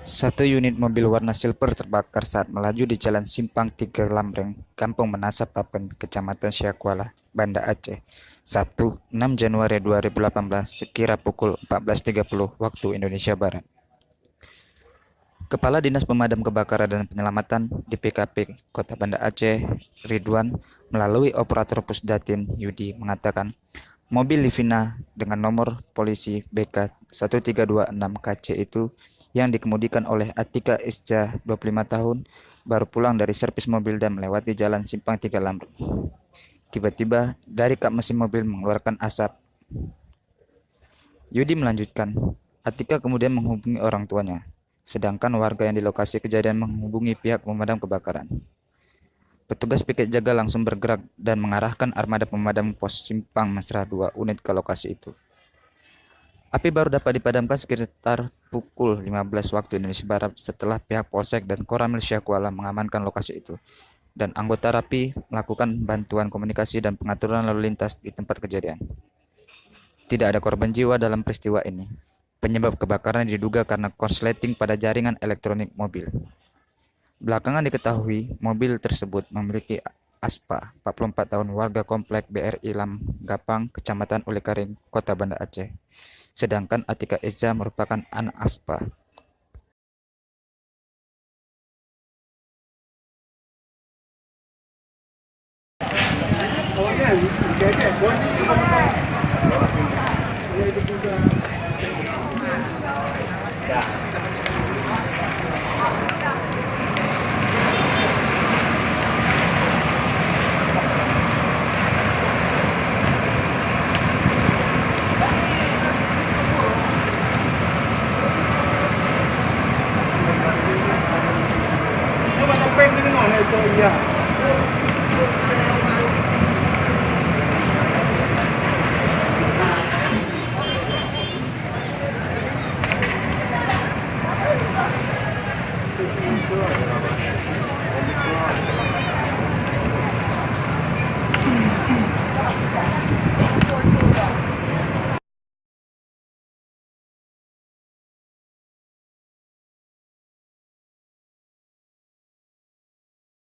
Satu unit mobil warna silver terbakar saat melaju di Jalan Simpang 3 Lambreng, Kampung Menasa Papen, Kecamatan Syakuala, Banda Aceh, Sabtu 6 Januari 2018 sekira pukul 14.30 waktu Indonesia Barat. Kepala Dinas Pemadam Kebakaran dan Penyelamatan DPKP Kota Banda Aceh, Ridwan, melalui operator Pusdatin Yudi mengatakan, mobil Livina dengan nomor polisi BK 1326 KC itu yang dikemudikan oleh Atika Isja 25 tahun baru pulang dari servis mobil dan melewati Jalan Simpang 3 Lambreng. Tiba-tiba dari kap mesin mobil mengeluarkan asap. Yudi melanjutkan, Atika kemudian menghubungi orang tuanya, sedangkan warga yang di lokasi kejadian menghubungi pihak pemadam kebakaran. Petugas piket jaga langsung bergerak dan mengarahkan armada pemadam pos Simpang Mesra 2 unit ke lokasi itu. Api baru dapat dipadamkan sekitar pukul 15 waktu Indonesia Barat setelah pihak Polsek dan Koramil Syakuala mengamankan lokasi itu, dan anggota RAPI melakukan bantuan komunikasi dan pengaturan lalu lintas di tempat kejadian. Tidak ada korban jiwa dalam peristiwa ini. Penyebab kebakaran diduga karena korsleting pada jaringan elektronik mobil. Belakangan diketahui mobil tersebut memiliki Aspa, 44 tahun, warga komplek BRI Lam Gapang, Kecamatan Ulekaring, Kota Banda Aceh. Sedangkan Atika Eza merupakan anak Aspa.